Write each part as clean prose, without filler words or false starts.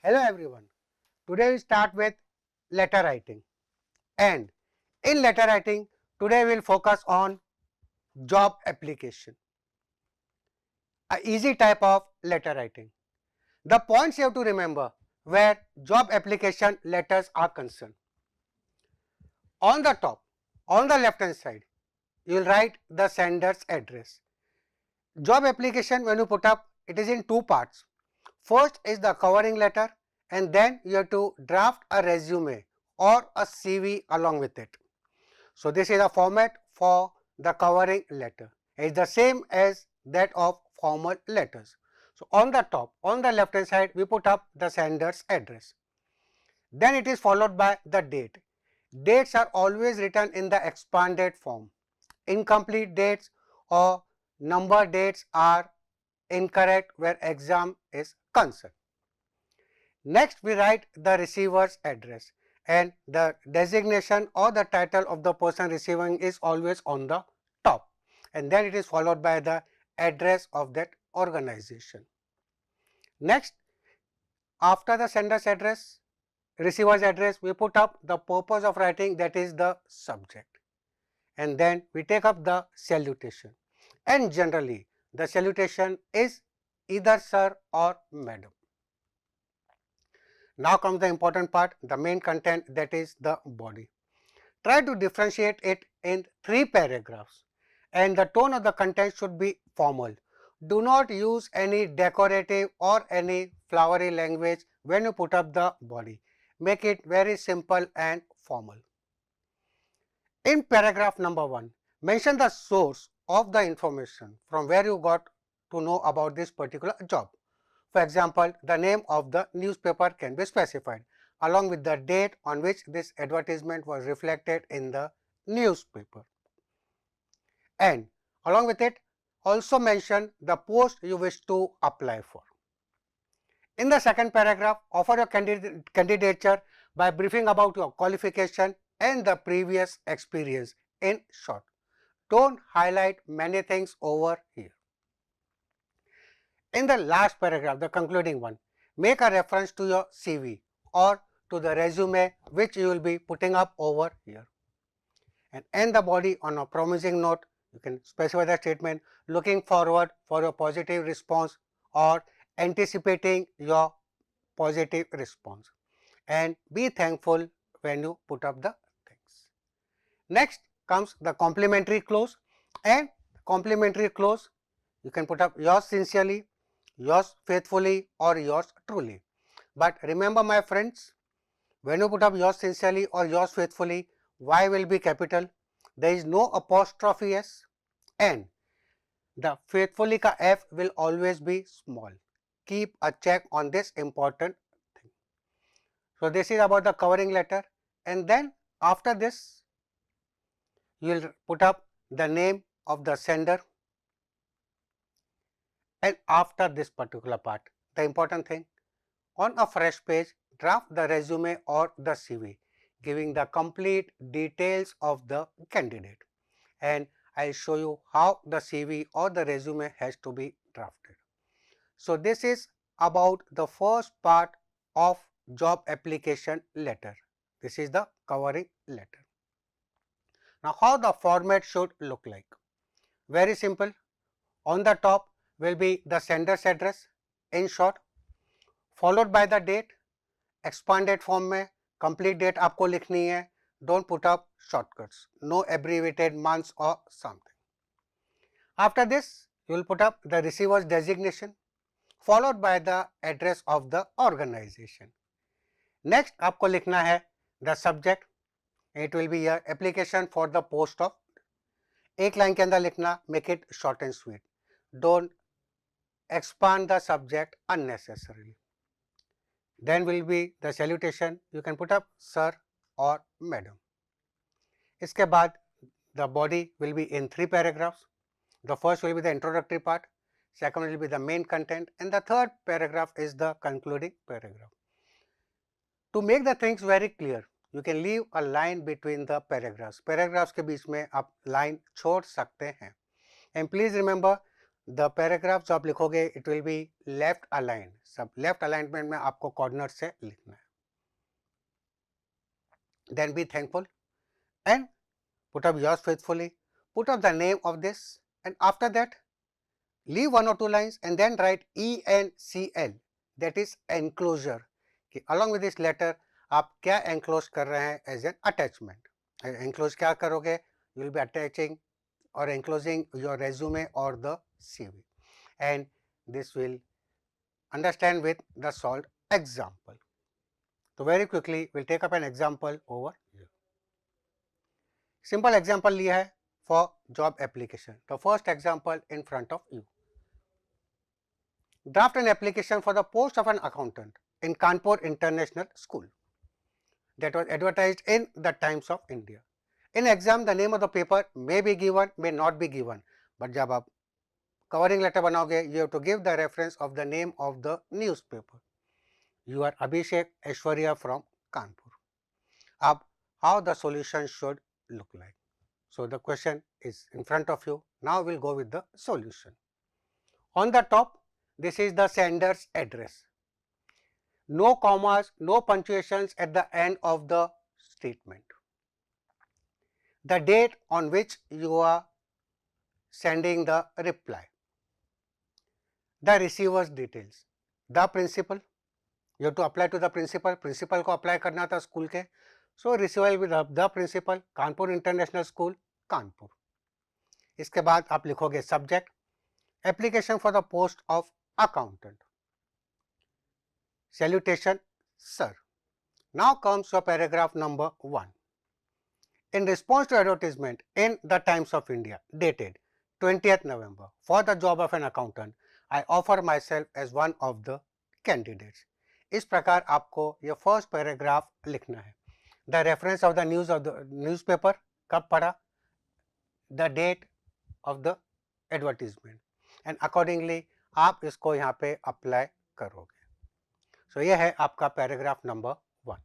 Hello everyone. Today we start with letter writing, and in letter writing today we will focus on job application, a easy type of letter writing. The points you have to remember where job application letters are concerned. On the top, on the left hand side, you will write the sender's address. Job application, when you put up, it is in two parts. First is the covering letter, and then you have to draft a resume or a CV along with it. So this is a format for the covering letter. It is the same as that of formal letters. So on the top, on the left hand side, we put up the sender's address. Then it is followed by the date. Dates are always written in the expanded form. Incomplete dates or number dates are incorrect where exam is concerned. Next, we write the receiver's address, and the designation or the title of the person receiving is always on the top, and then it is followed by the address of that organization. Next, after the sender's address, receiver's address, we put up the purpose of writing, that is the subject, and then we take up the salutation, and generally the salutation is either sir or madam. Now comes the important part, the main content, that is the body. Try to differentiate it in 3 paragraphs, and the tone of the content should be formal. Do not use any decorative or any flowery language when you put up the body. Make it very simple and formal. In paragraph number 1, mention the source of the information from where you got to know about this particular job. For example, the name of the newspaper can be specified along with the date on which this advertisement was reflected in the newspaper. And along with it, also mention the post you wish to apply for. In the second paragraph, offer your candidature by briefing about your qualification and the previous experience in short. Don't highlight many things over here. In the last paragraph, the concluding one, make a reference to your CV or to the resume which you will be putting up over here. And end the body on a promising note. You can specify the statement, looking forward for your positive response or anticipating your positive response, and be thankful when you put up the things. Next comes the complimentary close, and complimentary close you can put up yours sincerely, yours faithfully or yours truly. But remember my friends, when you put up yours sincerely or yours faithfully, Y will be capital, there is no apostrophe S, and the faithfully ka F will always be small. Keep a check on this important thing. So this is about the covering letter, and then after this you will put up the name of the sender. And after this particular part, the important thing, on a fresh page, draft the resume or the CV, giving the complete details of the candidate. And I will show you how the CV or the resume has to be drafted. So this is about the first part of job application letter. This is the covering letter. Now how the format should look like? Very simple. On the top will be the sender's address in short, followed by the date. Expanded form में complete date आपको लिखनी है. Don't put up shortcuts, no abbreviated months or something. After this, you will put up the receiver's designation, followed by the address of the organization. Next, आपको लिखना है the subject. It will be your application for the post of. एक line के अंदर लिखना, make it short and sweet. Don't expand the subject unnecessarily. Then will be the salutation. You can put up sir or madam. इसके बाद the body will be in 3 paragraphs. The first will be the introductory part, second will be the main content, and the third paragraph is the concluding paragraph. To make the things very clear, you can leave a line between the paragraphs. Paragraphs के बीच में आप line छोड़ सकते हैं. And please remember, the paragraph जो आप लिखोगे it will be left align, सब लेफ्ट अलाइनमेंट में आपको कॉर्नर से लिखना है. Then be thankful and put up yours faithfully, put up the name of this, and after that leave 1 or 2 lines and then write ENCL, that is enclosure. कि along with this letter आप क्या enclose कर रहे हैं as an attachment. enclose क्या करोगे? You will be attaching or enclosing your resume or the CV, and this will understand with the solved example. So very quickly we'll take up an example over here. Simple example लिया है for job application. The first example in front of you. Draft an application for the post of an accountant in Kanpur International School that was advertised in the Times of India. In exam, the name of the paper may be given, may not be given. But जब आप covering letter बनाओगे, you have to give the reference of the name of the newspaper. You are Abhishek Aishwarya from Kanpur. Ab, how the solution should look like. So the question is in front of you. Now we'll go with the solution. On the top, this is the sender's address. No commas, no punctuations at the end of the statement. The date on which you are sending the reply. The receiver's details. The principal. You have to apply to the principal. Principal को apply करना था school के. So receiver will be the principal. Kanpur international school Kanpur. इसके बाद आप लिखोगे subject. Application for the post of accountant. Salutation, sir. Now comes your paragraph number 1. In response to advertisement in the Times of India dated 20th November for the job of an accountant, I offer myself as one of the candidates. इस प्रकार आपको ये first paragraph लिखना है. The reference of the news of the newspaper कब पढ़ा, the date of the advertisement, and accordingly आप इसको यहाँ पे अप्लाई करोगे. सो ये है आपका paragraph number 1.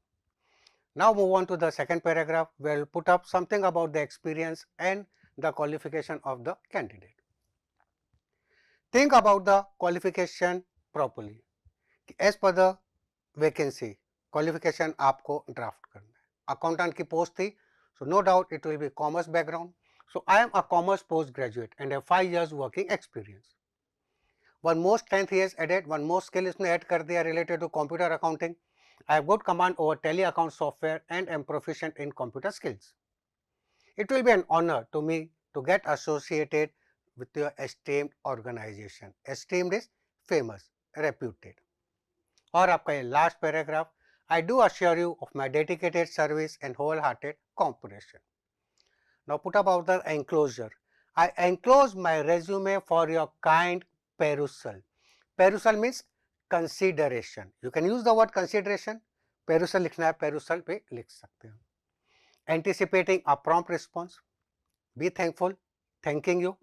Now move on to the second paragraph where we'll put up something about the experience and the qualification of the candidate. Think about the qualification properly. As per the vacancy, qualification आपको draft करना है. Accountant की post थी, so no doubt it will be commerce background. So I am a commerce postgraduate and have 5 years working experience. One more strength he has added, one more skill इसने add कर दिया related to computer accounting. I have good command over tele account software and am proficient in computer skills. It will be an honor to me to get associated with your esteemed organization. Esteemed is famous, reputed. और आपका ये last paragraph, I do assure you of my dedicated service and wholehearted cooperation. Now put about the enclosure. I enclose my resume for your kind perusal. Perusal means consideration. You can use the word consideration. Perusal लिखना है, perusal पे लिख सकते हो. Anticipating a prompt response. Be thankful, thanking you.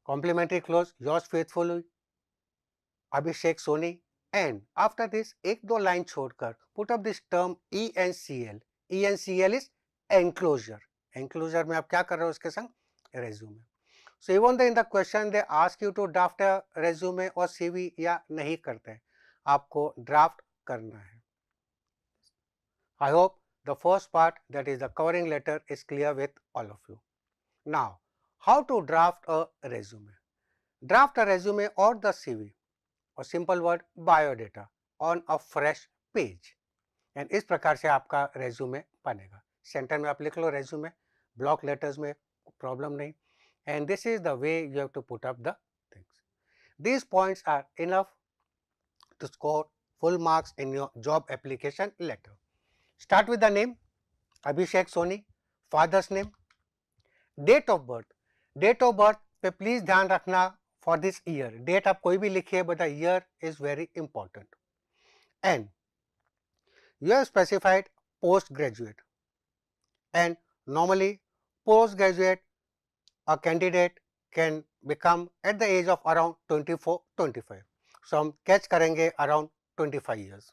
Complimentary close, yours faithfully, Abhishek Soni. And after this, एक दो line छोड़कर put up this term ENCL. ENCL is enclosure. Enclosure में आप क्या कर रहे हो उसके संग? Resume. So even though in the question they ask you to draft a resume or CV या नहीं करते हैं, आपको draft करना है. I hope the first part, that is the covering letter, is clear with all of you. Now, how to draft a resume? Draft a resume or the CV, or simple word biodata, on a fresh page. And इस प्रकार से आपका resume बनेगा. Centre में आप लिख लो resume, block letters में problem नहीं. And this is the way you have to put up the things. These points are enough to score full marks in your job application letter. Start with the name, Abhishek Soni, father's name, date of birth. Date of birth पे please ध्यान रखना for this year. Date आप कोई भी लिखिए, but the year is very important. And you have specified postgraduate. And normally postgraduate, a candidate can become at the age of around 24-25. So हम catch करेंगे around 25 years.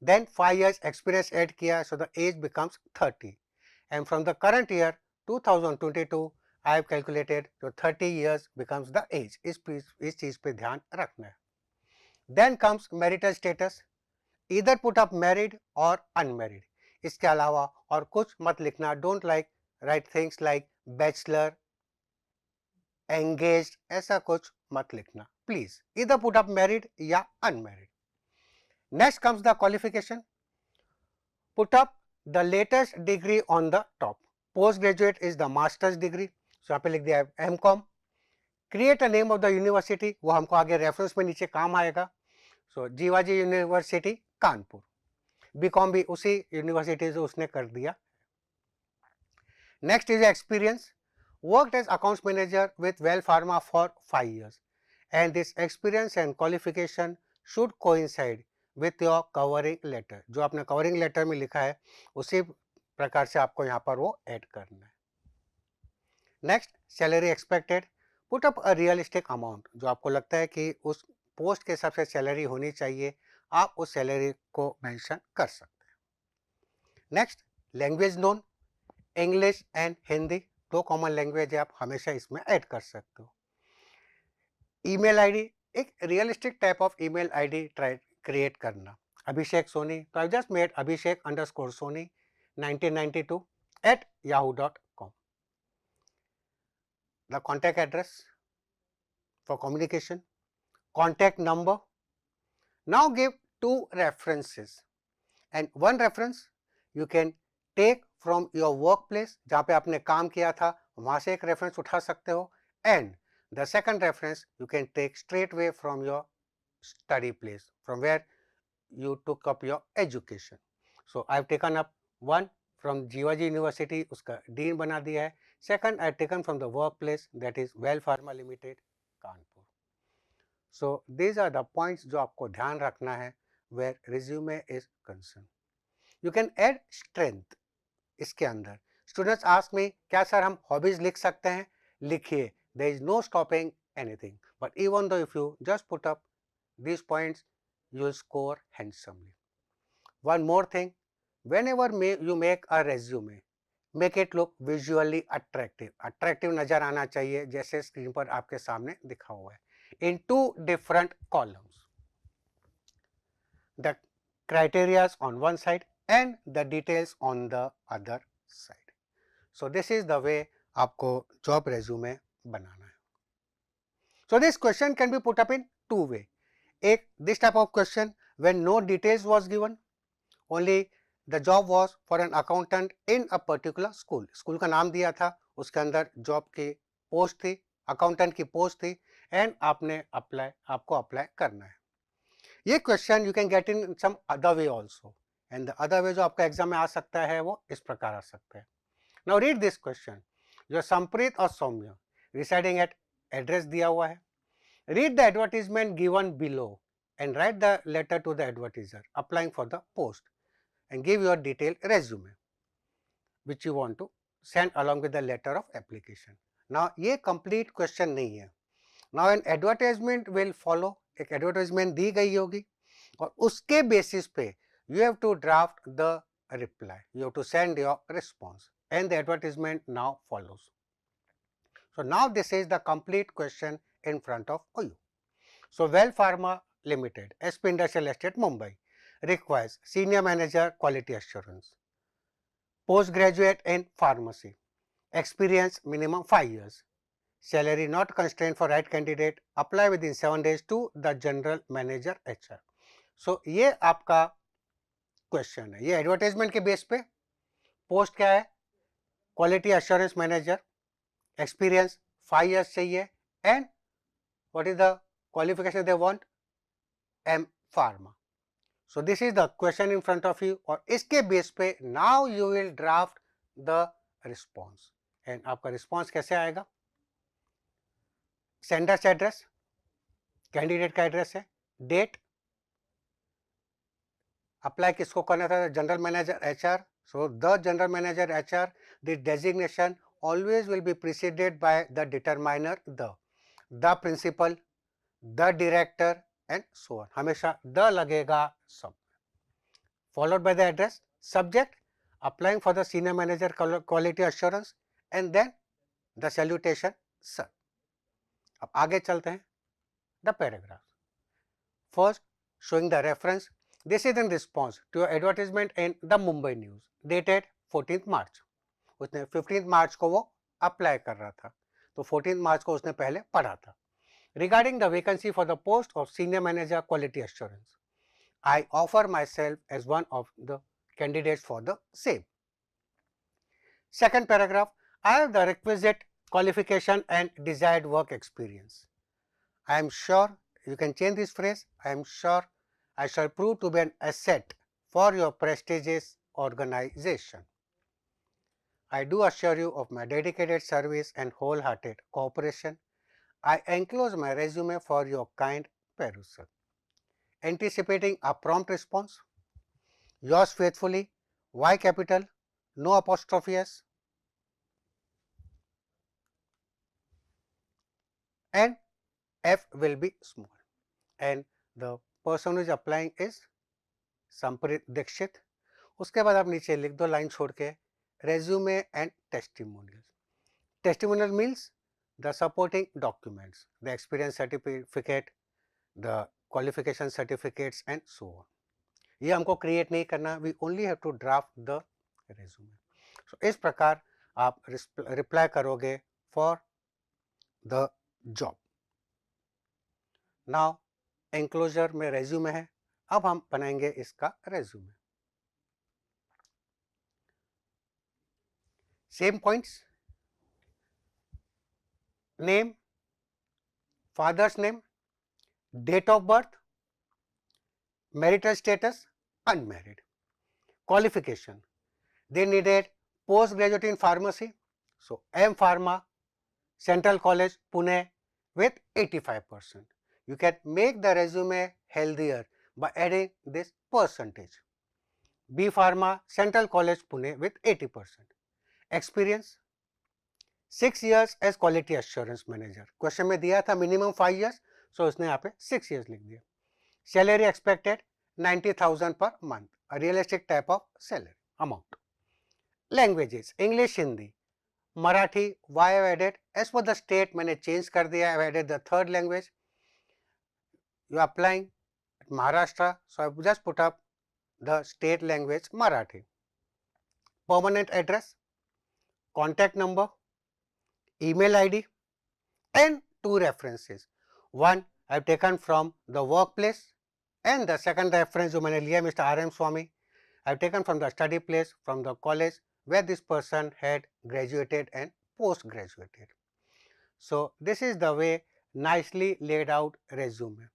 Then 5 years experience add किया, so the age becomes 30. And from the current year 2022, I have calculated जो 30 years becomes the age. इस चीज पे ध्यान रखना है. Then comes marital status. Either put up married or unmarried. इसके अलावा और कुछ मत लिखना. Don't like write things like bachelor, engaged, ऐसा कुछ मत लिखना. Please either put up married या unmarried. Next comes the qualification. Put up the latest degree on the top. Postgraduate is the master's degree. So यहाँ पे लिख दिया है M.Com. Create a name of the university. वो हमको आगे reference में नीचे काम आएगा. So Jiwaji university Kanpur. B.Com भी उसी यूनिवर्सिटी से उसने कर दिया. Next is experience. Worked as accounts manager with Well Pharma for 5 years. And this experience and qualification should coincide with your covering letter. जो आपने covering letter में लिखा है उसी प्रकार से आपको यहाँ पर वो ऐड करना है. Next, salary expected. Put up a realistic amount. जो आपको लगता है कि उस पोस्ट के हिसाब से सैलरी होनी चाहिए, आप उस सैलरी को मेंशन कर सकते हैं. Next, language known. English and Hindi दो कॉमन लैंग्वेज है, आप हमेशा इसमें ऐड कर सकते हो. ईमेल आईडी, एक realistic type of email ID try create करना. अभिषेक सोनी, तो I just made abhishek_soni 1992 @yahoo.com. The contact address for communication, contact number. Now give 2 references and 1 reference you can take from your workplace जहाँ पे आपने काम किया था वहाँ से एक रेफरेंस उठा सकते हो, and the second reference you can take straight away from your study place from where you took up your education. So I have taken up one from Jiwaji university, उसका डीन बना दिया है. Second I have taken from the workplace, that is Well Pharma Limited Kanpur. So these are the points जो आपको ध्यान रखना है where resume is concerned. You can add strength इसके अंदर. Students ask me क्या सर हम hobbies लिख सकते हैं? लिखिए, there is no stopping anything. But even though if you just put up these points, you will score handsomely. One more thing, whenever you make a resume, make it look visually attractive. Attractive नजर आना चाहिए जैसे screen पर आपके सामने दिखा हुआ है. In 2 different columns. The criteria on one side and the details on the other side. So this is the way आपको job resume बनाना है. So this question can be put up in 2 ways. एक, this type of question when no details was given, only the job was for an accountant in a particular school. School का नाम दिया था, उसके अंदर job की post थी, accountant की पोस्ट थी, and आपको अप्लाई करना है. ये question you can get in some other way also, and the other way जो आपका एग्जाम में आ सकता है वो इस प्रकार आ सकता है. Now read this question. जो संप्रीत और सौम्य रिसाइडिंग एट एड्रेस दिया हुआ है. Read the advertisement given below and write the letter to the advertiser applying for the post and give your detail resume which you want to send along with the letter of application. Now ये complete question नहीं है. Now an advertisement will follow. एक advertisement दी गई होगी और उसके basis पे you have to draft the reply, you have to send your response and the advertisement now follows. So now this is the complete question in front of you. So well pharma limited, SP industrial estate Mumbai, requires senior manager quality assurance, post graduate in pharmacy, experience minimum 5 years, salary not constrained for right candidate, apply within 7 days to the general manager HR. So ये आपका question है. ये advertisement के base पे post क्या है? Quality assurance manager, experience 5 years चाहिए, and what is the qualification they want? M pharma. So this is the question in front of you, और इसके बेस पे now you will draft the response. And आपका response कैसे आएगा? Sender's address, candidate का address है, date, apply किसको करना था? General manager HR. So the general manager HR, the designation always will be preceded by the determiner the principal, the director and so on. हमेशा the लगेगा सब. Followed by the address, subject applying for the senior manager quality assurance, and then the salutation sir. अब आगे चलते हैं, the paragraph. First, showing the reference. This is in response to your advertisement in the Mumbai News dated 14th March. उसने 15th मार्च को वो apply कर रहा था, तो 14th मार्च को उसने पहले पढ़ा था। Regarding the vacancy for the post of Senior Manager Quality Assurance, I offer myself as one of the candidates for the same. Second paragraph, I have the requisite qualification and desired work experience. I am sure, you can change this phrase, I am sure I shall prove to be an asset for your prestigious organization. I do assure you of my dedicated service and wholehearted cooperation. I enclose my resume for your kind perusal. Anticipating a prompt response, yours faithfully, Y capital, no apostrophes, and F will be small. And the person who is applying is Sampreet Dixit. उसके बाद आप नीचे लिख दो line छोड़ के, resume and testimonial. Testimonial means the supporting documents, the experience certificate, the qualification certificates and so on. ये हमको क्रिएट नहीं करना, we only have to draft the resume. So इस प्रकार आप रिप्लाई करोगे for the job. Now enclosure में resume है, अब हम बनाएंगे इसका resume. Same points, name, father's name, date of birth, marital status, unmarried. Qualification, they needed postgraduate in pharmacy, so M Pharma, Central College, Pune with 85%. You can make the resume healthier by adding this percentage. B Pharma, Central College, Pune with 80%. Experience, 6 years as quality assurance manager. Question में दिया था minimum 5 years, so उसने यहाँ पे 6 years लिख दिया. Salary expected 90,000 per month, a realistic type of salary amount. Languages, English, Hindi, Marathi, why I have added, as for the state मैंने change कर दिया, I have added the third language. You are applying at Maharashtra, so I have just put up the state language Marathi. Permanent address, contact number, email ID and 2 references. One I have taken from the workplace and the second reference जो मैंने लिया Mr. R. M. Swami, I have taken from the study place, from the college where this person had graduated and post-graduated. So this is the way nicely laid out resume.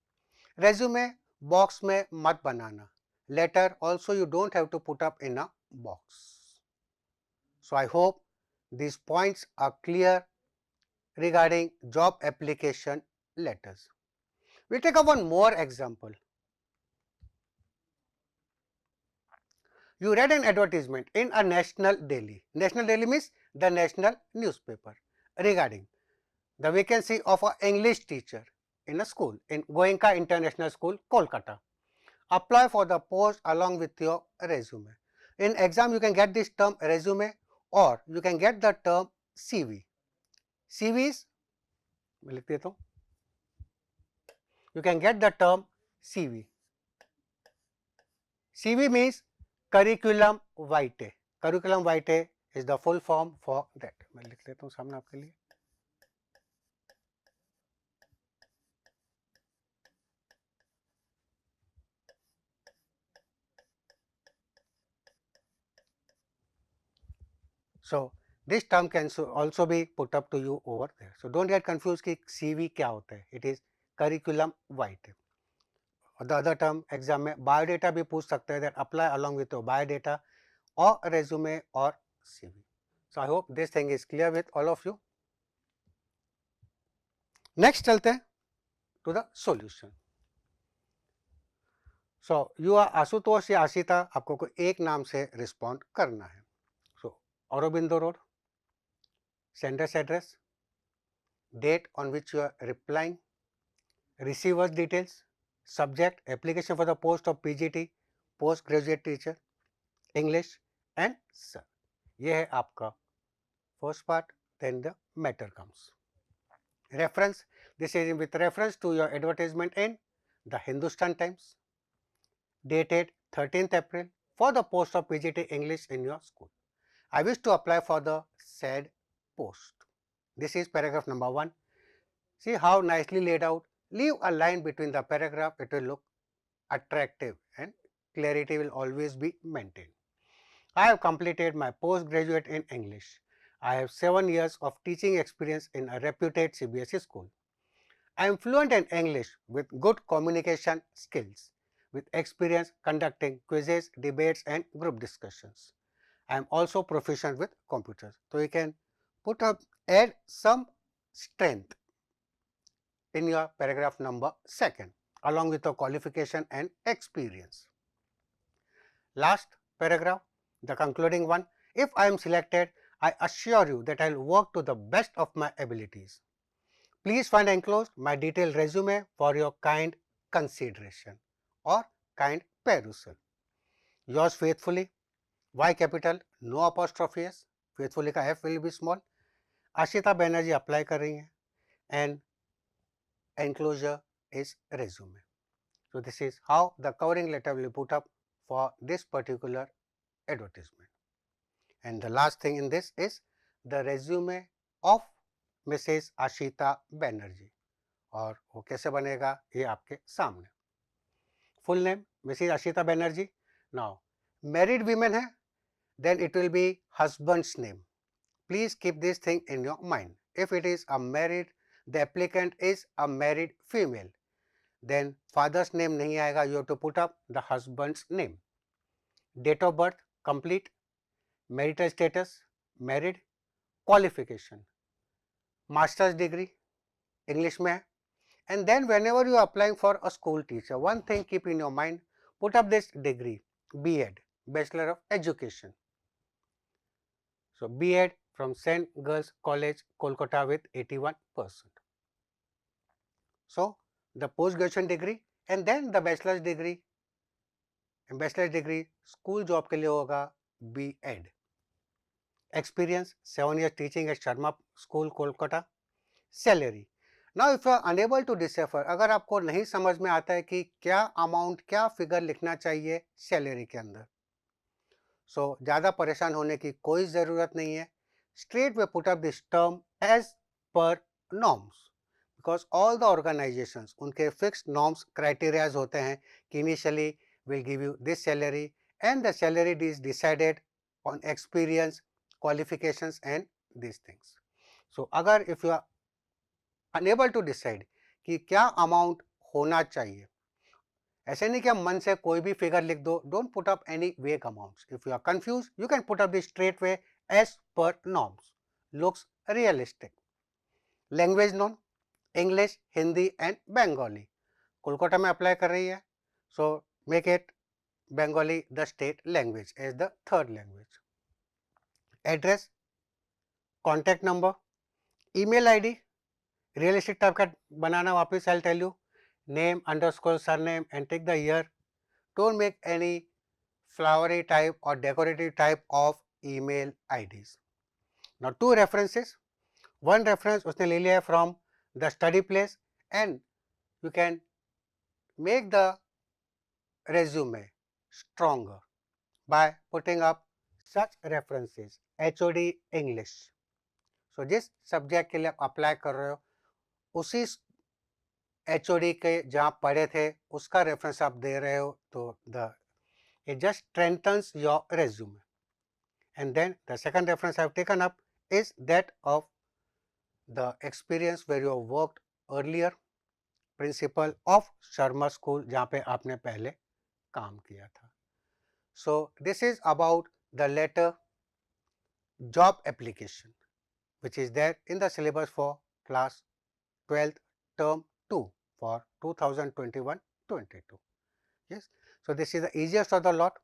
Resume box में मत बनाना. Letter also you don't have to put up in a box. So I hope these points are clear regarding job application letters. We'll take up one more example. You read an advertisement in a national daily. National daily means the national newspaper regarding the vacancy of an English teacher in a school in Goenka International School, Kolkata. Apply for the post along with your resume. In exam you can get this term resume or you can get the term CV. CV is, मैं लिख देता हूँ, you can get the term CV. CV means curriculum vitae. Curriculum vitae is the full form for that. मैं लिख देता हूँ सामने आपके लिए. So this term can also be put up to you over there. So don't get confused कि CV क्या होता है. It is curriculum vitae. The other term exam में biodata भी पूछ सकते हैं, that apply along with your biodata or resume or CV. So I hope this thing is clear with all of you. Next चलते हैं to the solution. So you are Ashutosh या आशिता, आपको कोई एक नाम से respond करना है. So Aurobindo Road, sender's address, date on which you are replying, receiver's details, subject application for the post of PGT, postgraduate teacher, English and sir. ये है आपका first part. then the matter comes. Reference, this is with reference to your advertisement in the Hindustan Times, dated 13th April, for the post of PGT English in your school. I wish to apply for the said post. This is paragraph number 1. See how nicely laid out. Leave a line between the paragraph, it will look attractive and clarity will always be maintained. I have completed my postgraduate in English. I have 7 years of teaching experience in a reputed CBSE school. I am fluent in English with good communication skills, with experience conducting quizzes, debates and group discussions. I am also proficient with computers. So you can add some strength in your paragraph number 2 along with the qualification and experience. Last paragraph, the concluding one. If I am selected, I assure you that I will work to the best of my abilities. Please find enclosed my detailed resume for your kind consideration or kind perusal. Yours faithfully, Y capital, no apostrophe S, faithfully का F will be small. Ashita Banerjee apply कर रही हैं and enclosure is resume. So this is how the covering letter will be put up for this particular advertisement. And the last thing in this is the resume of Mrs. Ashita Banerjee. और वो कैसे बनेगा ये आपके सामने. Full name Mrs Ashita Banerjee. Now married women है, then it will be husband's name. Please keep this thing in your mind. If it is a married, the applicant is a married female, then father's name नहीं आएगा. You have to put up the husband's name. Date of birth complete, marital status married, qualification master's degree English में है. And then whenever you are applying for a school teacher, one thing keep in your mind, put up this degree, B.Ed, Bachelor of Education. So B.Ed from St. Girls College, Kolkata with 81%. So the post-graduation degree and then the bachelor's degree. And bachelor's degree school job के लिए होगा B.Ed. Experience 7 years teaching at Sharma School, Kolkata. Salary. Now if you are unable to decipher, अगर आपको नहीं समझ में आता है कि क्या अमाउंट, क्या फिगर लिखना चाहिए सैलरी के अंदर, सो ज़्यादा परेशान होने की कोई ज़रूरत नहीं है. Straight way put up this term as per norms, because all the organisations उनके फिक्स्ड नॉर्म्स क्राइटेरियाज होते हैं कि initially will give you this salary and the salary is decided on experience, qualifications and this things. So अगर if you are unable to decide कि क्या amount होना चाहिए, ऐसे नहीं कि हम मन से कोई भी फिगर लिख दो. Don't put up any vague amounts. If you are confuse you can put up the straight way as per norms, looks realistic. Language known English, Hindi and Bengali. Kolkata में अप्लाई कर रही है, so make it Bengali the state language as the third language. Address, contact number, email ID realistic type का बनाना. वापस I tell you, name underscore surname and take the year. Don't make any flowery type or decorative type of email IDs. Now 2 references. One reference उसने ले लिया है from the study place and you can make the resume stronger by putting up such references. HOD English. So जिस subject के लिए आप apply कर रहे हो उसी HOD के जहाँ पढ़े थे उसका रेफरेंस आप दे रहे हो, तो it just strengthens your resume. And then the second reference I have taken up is that of the experience where you have worked earlier, principal of Sharma School जहाँ पे आपने पहले काम किया था. So this is about the letter job application which is there in the syllabus for class 12th term 2 for 2021-22. Yes, so this is the easiest of the lot.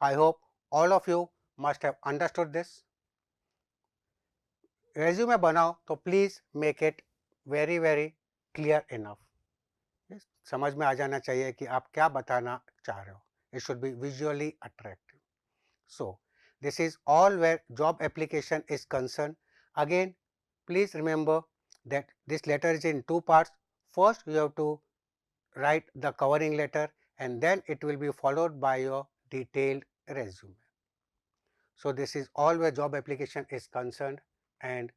I hope all of you must have understood this. Resume बनाओ तो please make it very clear enough. Yes, समझ में आ जाना चाहिए कि आप क्या बताना चाह रहे हो. It should be visually attractive. So this is all where job application is concerned. Again, Please remember that this letter is in two parts. First, you have to write the covering letter and then it will be followed by your detailed resume. So, this is all where job application is concerned, and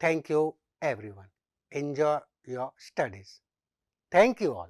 thank you everyone. Enjoy your studies. Thank you all.